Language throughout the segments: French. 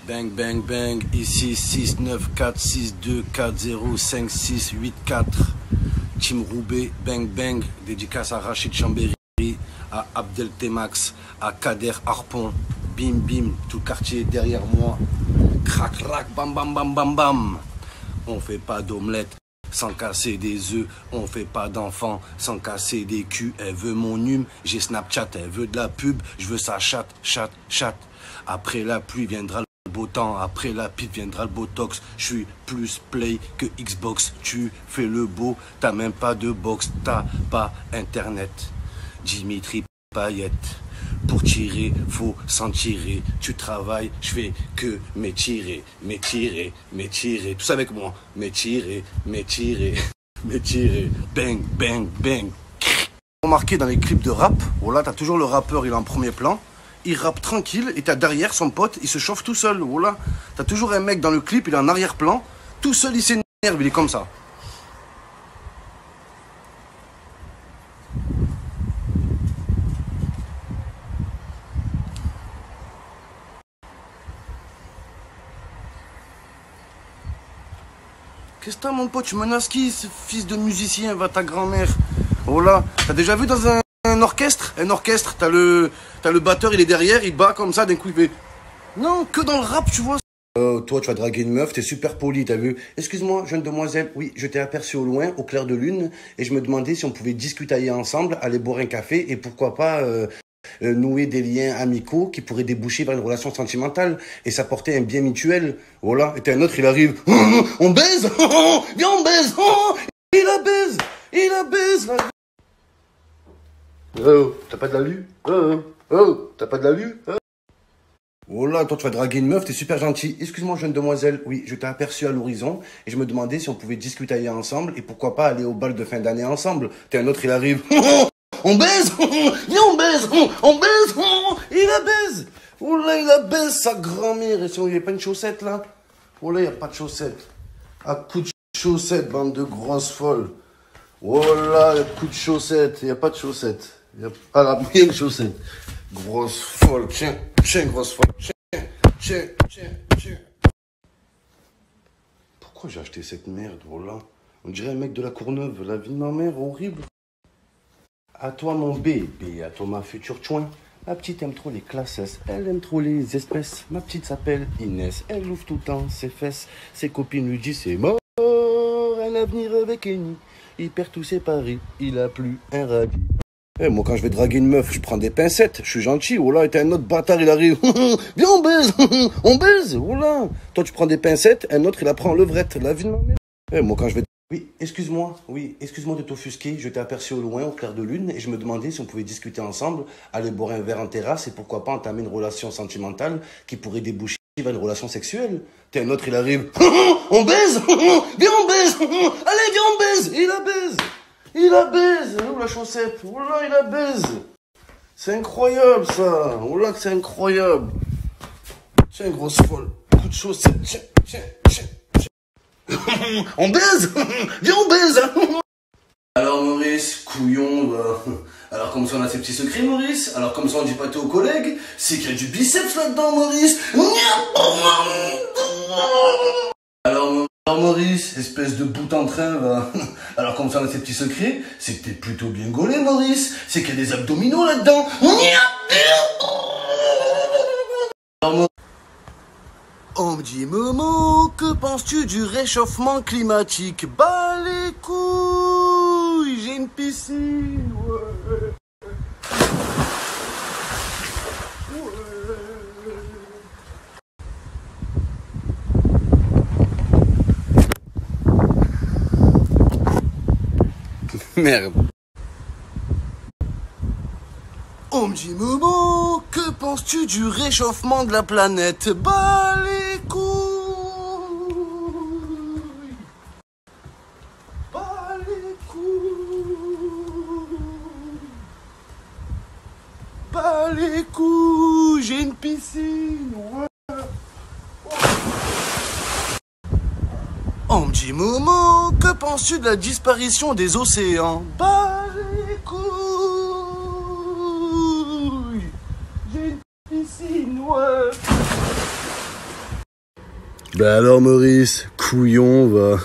Bang, bang, bang. Ici 6, 9, 4, 6, 2, 4, 0, 5, 6, 8, 4. Team Roubaix, bang, bang. Dédicace à Rachid Chambéry, à Abdel Temax, à Kader Harpon. Bim, bim. Tout le quartier derrière moi. Crac, crac, bam, bam, bam, bam, bam. On fait pas d'omelette sans casser des œufs. On fait pas d'enfants sans casser des culs. Elle veut mon hume, j'ai Snapchat. Elle veut de la pub, je veux sa chatte, chatte, chatte. Après la pluie viendra le beau temps. Après la pipe viendra le botox. Je suis plus play que Xbox. Tu fais le beau, t'as même pas de box. T'as pas internet. Dimitri Payet. Pour tirer, faut s'en tirer. Tu travailles, je fais que m'étirer, m'étirer, m'étirer. Tout ça avec moi. M'étirer, m'étirer, m'étirer. Bang, bang, bang. Remarquez dans les clips de rap, voilà, t'as toujours le rappeur, il est en premier plan. Il rappe tranquille et t'as derrière son pote, il se chauffe tout seul. Voilà. T'as toujours un mec dans le clip, il est en arrière-plan. Tout seul, il s'énerve, il est comme ça. Qu'est-ce que t'as, mon pote? Tu menaces qui, ce fils de musicien? Va ta grand-mère. Voilà. T'as déjà vu dans un orchestre? Un orchestre, t'as le batteur, il est derrière, il bat comme ça, d'un coup il fait... Non, que dans le rap, tu vois. Toi, tu vas draguer une meuf, t'es super poli, t'as vu? Excuse-moi, jeune demoiselle, oui, je t'ai aperçu au loin, au clair de lune, et je me demandais si on pouvait discuter ensemble, aller boire un café, et pourquoi pas... nouer des liens amicaux qui pourraient déboucher vers une relation sentimentale et s'apporter un bien mutuel. Voilà. Et t'as un autre, il arrive. On baise. Viens, on baise. Il la baise. Il la baise. Oh, t'as pas de la vue? Oh, t'as pas de la vue? Voilà, toi tu vas draguer une meuf, t'es super gentil. Excuse-moi, jeune demoiselle, oui, je t'ai aperçu à l'horizon et je me demandais si on pouvait discuter ensemble et pourquoi pas aller au bal de fin d'année ensemble. T'as un autre, il arrive. On baise. Viens, on baise. On baise. Il la baise. Oh là, il la baise, sa grand-mère. Et si on n'y a pas une chaussette, là? Oh là, il n'y a pas de chaussette. À coup de chaussette, bande de grosses folles. Oh là, coup de chaussette. Il n'y a pas de chaussette. Ah là, il y a une chaussette. Grosse folle. Tiens, tiens, grosse folle. Tiens. Pourquoi j'ai acheté cette merde, voilà? On dirait un mec de la Courneuve. La vie de ma mère, horrible. À toi mon bébé, à toi ma future chouin. Ma petite aime trop les classes, elle aime trop les espèces. Ma petite s'appelle Inès, elle ouvre tout le temps ses fesses. Ses copines lui disent c'est mort, un avenir avec Kenny. Il perd tous ses paris, il a plus un radis. Eh, moi quand je vais draguer une meuf, je prends des pincettes, je suis gentil. Oh là, et t'as un autre bâtard, il arrive. Viens on baise, on baise, oh là. Toi tu prends des pincettes, un autre il apprend levrette, la vie de ma mère. Eh, moi quand je vais... Oui, excuse-moi de t'offusquer, je t'ai aperçu au loin, au clair de lune, et je me demandais si on pouvait discuter ensemble, aller boire un verre en terrasse, et pourquoi pas entamer une relation sentimentale qui pourrait déboucher vers une relation sexuelle. T'es un autre, il arrive, on baise, viens on baise, allez viens on baise, il la baise, où la chaussette, oh là il la baise, c'est incroyable ça, oh là que c'est incroyable, tiens grosse folle, coup de chaussette, tiens. On baise. Viens on baise. Alors Maurice, couillon, alors comme ça on a ses petits secrets Maurice. Alors comme ça on dit pas tout aux collègues. C'est qu'il y a du biceps là-dedans Maurice. Alors Maurice, espèce de bout en train va. Alors comme ça on a ses petits secrets. C'est que t'es plutôt bien gaulé Maurice. C'est qu'il y a des abdominaux là-dedans. On me dit Momo, que penses-tu du réchauffement climatique? Bah les couilles, j'ai une piscine, ouais. Merde. On me dit Momo, que penses-tu du réchauffement de la planète? Bah les couilles. Bah les couilles. Bah les couilles, j'ai une piscine, ouais. On me dit Momo, que penses-tu de la disparition des océans? Bah les couilles. J'ai une piscine, ouais. Ben alors Maurice, couillon, va.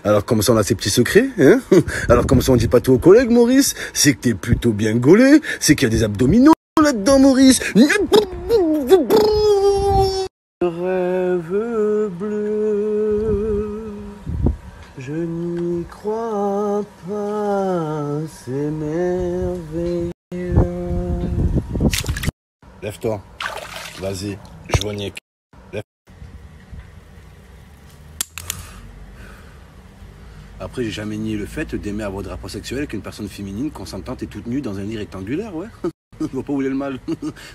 Alors comment ça on a ses petits secrets, hein? Alors comment ça on dit pas tout aux collègues, Maurice? C'est que t'es plutôt bien gaulé, c'est qu'il y a des abdominaux là-dedans, Maurice. Rêve bleu, je n'y crois pas, c'est merveilleux. Lève-toi, vas-y, joignez. Après, j'ai jamais nié le fait d'aimer avoir des rapports sexuels avec une personne féminine consentante et toute nue dans un lit rectangulaire, ouais. Je vois pas où il est le mal.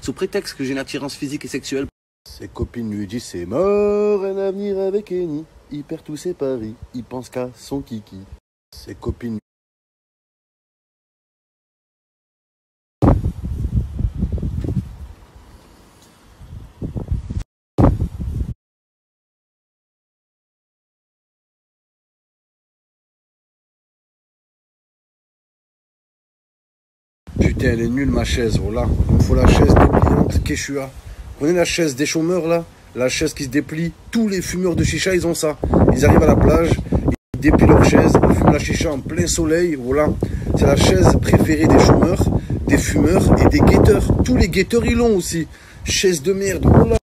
Sous prétexte que j'ai une attirance physique et sexuelle. Ses copines lui disent c'est mort, un avenir avec Eni. Il perd tous ses paris, il pense qu'à son kiki. Ses copines. Putain, elle est nulle ma chaise, voilà. Il me faut la chaise dépliante Quechua. Vous connaissez la chaise des chômeurs là? La chaise qui se déplie. Tous les fumeurs de chicha, ils ont ça. Ils arrivent à la plage, ils déplient leur chaise, ils fument la chicha en plein soleil, voilà. C'est la chaise préférée des chômeurs, des fumeurs et des guetteurs. Tous les guetteurs, ils l'ont aussi. Chaise de merde, voilà.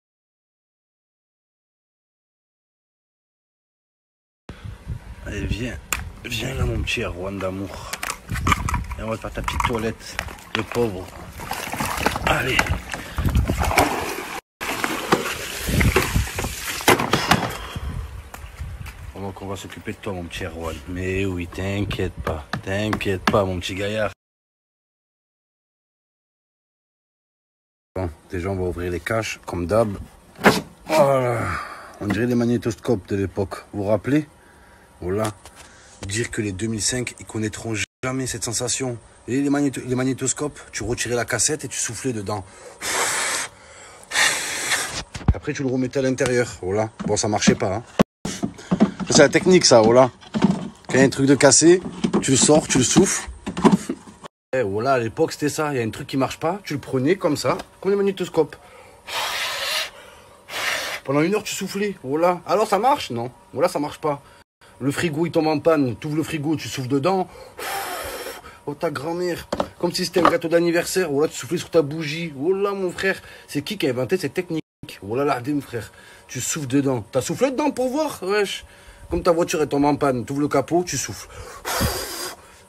Allez, viens là mon petit Erwan d'amour. Et on va faire ta petite toilette, le pauvre. Allez. Donc on va s'occuper de toi mon petit Erwan. Mais oui, t'inquiète pas mon petit gaillard. Bon, déjà on va ouvrir les caches, comme d'hab. Voilà. On dirait les magnétoscopes de l'époque, vous vous rappelez? Voilà. Dire que les 2005, ils connaîtront jamais cette sensation. Et les magnétoscopes, tu retirais la cassette et tu soufflais dedans. Après, tu le remettais à l'intérieur. Voilà. Bon, ça marchait pas. Hein. C'est la technique, ça. Voilà. Quand il y a un truc de cassé, tu le sors, tu le souffles. Et voilà, à l'époque, c'était ça. Il y a un truc qui marche pas, tu le prenais comme ça, comme les magnétoscopes. Pendant 1 heure, tu soufflais. Voilà. Alors, ça marche? Non. Voilà, ça marche pas. Le frigo, il tombe en panne. Tu ouvres le frigo, tu souffles dedans. Oh, ta grand-mère. Comme si c'était un gâteau d'anniversaire. Voilà, tu soufflais sur ta bougie. Oh là, mon frère. C'est qui a inventé cette technique? Voilà, là, mon frère. Tu souffles dedans. T'as soufflé dedans pour voir? Wesh. Comme ta voiture, elle tombe en panne. Tu ouvres le capot, tu souffles.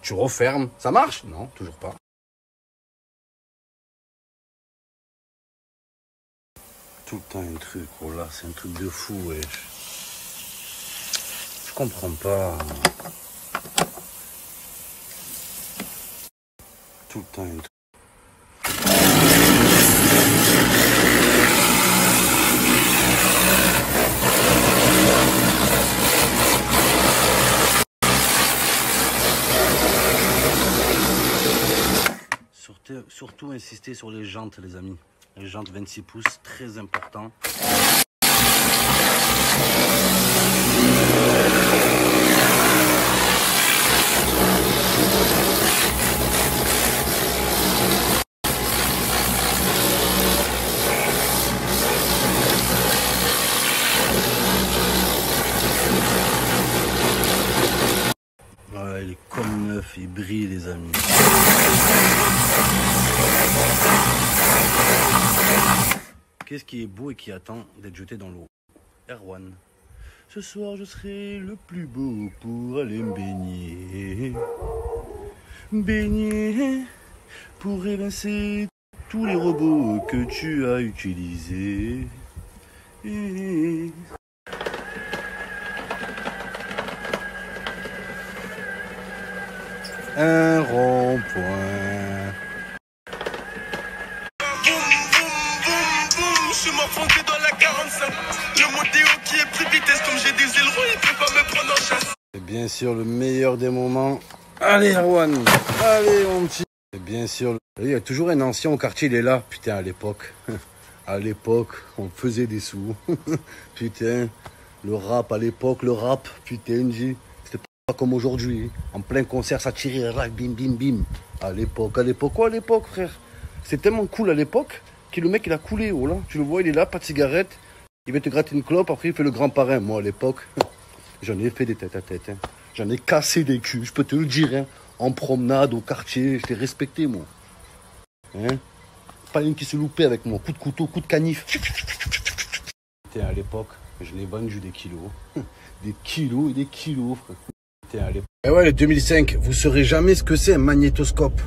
Tu refermes. Ça marche? Non, toujours pas. Tout le temps un truc. Oh là, c'est un truc de fou, wesh. Je comprends pas. Tout le temps un truc. Surtout insister sur les jantes, les amis. Les jantes 26 pouces, très important. Ouais, il est comme neuf, il brille les amis. Qu'est-ce qui est beau et qui attend d'être jeté dans l'eau? Erwan. Ce soir je serai le plus beau pour aller me baigner. Baigner pour évincer tous les robots que tu as utilisés. Un rond-point. Je suis m'enfoncer dans la 45. Le modéo qui est plus vitesse, comme j'ai des ailerons, il peut pas me prendre en chasse. C'est bien sûr le meilleur des moments. Allez, Erwan. Allez, mon petit. C'est bien sûr. Il y a toujours un ancien au quartier, il est là. Putain, à l'époque. À l'époque, on faisait des sous. Putain, le rap à l'époque, le rap. Putain, c'était pas comme aujourd'hui. En plein concert, ça tirait, là, bim, bim, bim. À l'époque, quoi à l'époque, frère? C'est tellement cool à l'époque. Que le mec il a coulé, oh là, tu le vois, il est là, pas de cigarette, Il va te gratter une clope, après il fait le grand parrain. Moi, à l'époque, j'en ai fait des tête à tête. Hein. J'en ai cassé des culs, je peux te le dire. Hein. En promenade, au quartier, je t'ai respecté, moi. Hein? Pas une qui se loupait avec moi. Coup de couteau, coup de canif. À l'époque, je l'ai vendu des kilos. Des kilos et des kilos, frère. Et ouais, le 2005, vous saurez jamais ce que c'est un magnétoscope.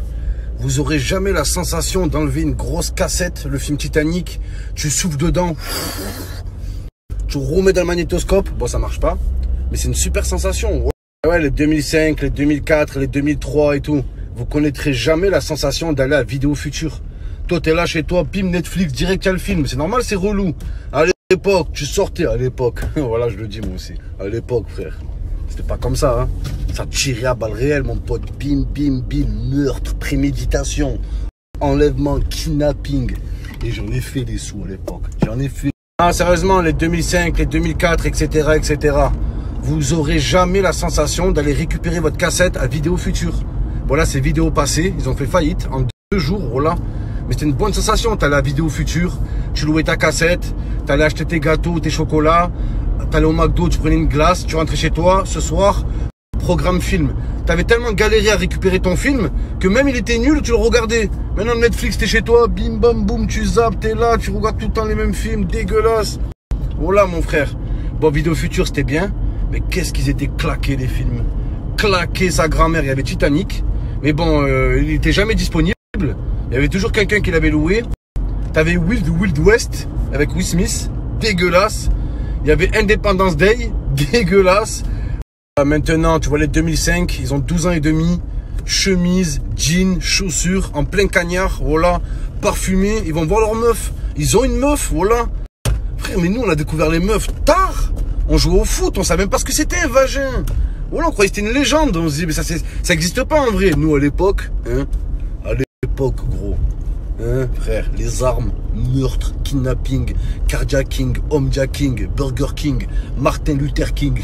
Vous aurez jamais la sensation d'enlever une grosse cassette, le film Titanic. Tu souffles dedans. Tu remets dans le magnétoscope. Bon, ça marche pas. Mais c'est une super sensation. Ouais, les 2005, les 2004, les 2003 et tout. Vous connaîtrez jamais la sensation d'aller à Vidéo Future. Toi, t'es là chez toi, bim, Netflix, direct, il y a le film. C'est normal, c'est relou. À l'époque, tu sortais à l'époque. Voilà, je le dis moi aussi. À l'époque, frère. C'était pas comme ça, hein. Ça tirait à balles réelles, mon pote. Bim, bim, bim, meurtre, préméditation, enlèvement, kidnapping. Et j'en ai fait des sous à l'époque. J'en ai fait. Ah, sérieusement, les 2005, les 2004, etc., etc. Vous aurez jamais la sensation d'aller récupérer votre cassette à Vidéo Future. Voilà, c'est Vidéo Passé. Ils ont fait faillite en 2 jours, voilà. Mais c'était une bonne sensation. T'allais à Vidéo Future, tu louais ta cassette, t'allais acheter tes gâteaux, tes chocolats, t'allais au McDo, tu prenais une glace, tu rentrais chez toi, ce soir, programme film. T'avais tellement galéré à récupérer ton film que même il était nul, tu le regardais. Maintenant Netflix, t'es chez toi, bim bam boum, tu zappes, t'es là, tu regardes tout le temps les mêmes films, dégueulasse. Voilà mon frère. Bon, Vidéo Future c'était bien, mais qu'est-ce qu'ils étaient claqués les films. Claqués sa grand-mère, il y avait Titanic, mais bon, il était jamais disponible. Il y avait toujours quelqu'un qui l'avait loué. T'avais Wild West avec Will Smith, dégueulasse. Il y avait Independence Day, dégueulasse. Maintenant, tu vois les 2005, ils ont 12 ans et demi. Chemise, jean, chaussures, en plein cagnard, voilà. Parfumés, ils vont voir leur meuf. Ils ont une meuf, voilà. Frère, mais nous, on a découvert les meufs tard. On jouait au foot, on savait même pas ce que c'était un vagin. Voilà, on croyait que c'était une légende. On se dit, mais ça n'existe pas en vrai. Nous, à l'époque, hein. À l'époque, gros. Hein, frère, les armes, meurtre, kidnapping, carjacking, homejacking, Burger King, Martin Luther King.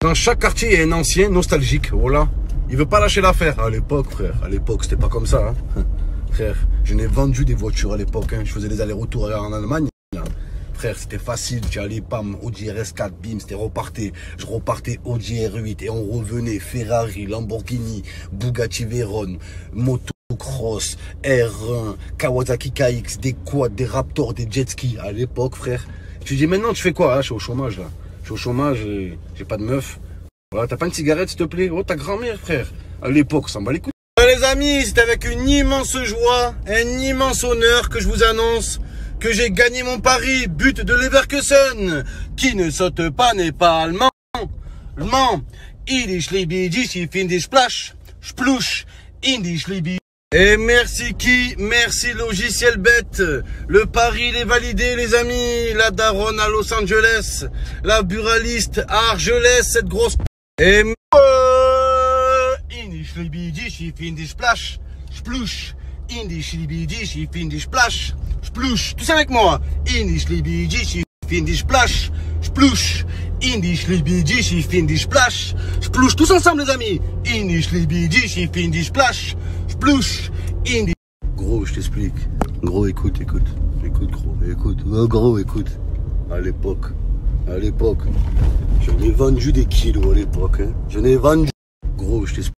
Dans chaque quartier, il y a un ancien nostalgique, voilà. Il veut pas lâcher l'affaire. À l'époque, frère, à l'époque, c'était pas comme ça. Hein. Frère, je n'ai vendu des voitures à l'époque. Hein. Je faisais des allers-retours en Allemagne. Là. Frère, c'était facile. Tu allais, pam, Audi RS4, bim, c'était reparté. Je repartais Audi R8 et on revenait. Ferrari, Lamborghini, Bugatti Veyron, moto. Cross, R1, Kawasaki KX, des quads, des Raptors, des jet skis à l'époque, frère. Tu dis maintenant tu fais quoi? Hein, je suis au chômage là. Je suis au chômage, j'ai pas de meuf. Voilà, t'as pas une cigarette s'il te plaît? Oh, ta grand-mère, frère. À l'époque, ça me bat les couilles. Les amis, c'est avec une immense joie, un immense honneur que je vous annonce que j'ai gagné mon pari, but de Leverkusen. Qui ne saute pas n'est pas allemand. Allemand. Ich liebe dich, ich finde splash, splouche, ich liebe. Et merci qui? Merci logiciel bête. Le pari il est validé les amis. La daronne à Los Angeles. La buraliste à Argelès, cette grosse. Et ich liebe dich, ich finde splash, splouche. Ich liebe dich, ich finde splash, splouche. Tous avec moi. Ich liebe dich, ich finde splash, splouche. Ich liebe dich, ich finde splash, splouche. Tous ensemble les amis. Ich liebe dich, ich finde splash, splouche. Gros, je t'explique. Gros, écoute. Écoute, gros, écoute. Oh, gros, écoute. À l'époque, j'en ai vendu des kilos à l'époque. Hein. J'en ai vendu. Gros, je t'explique.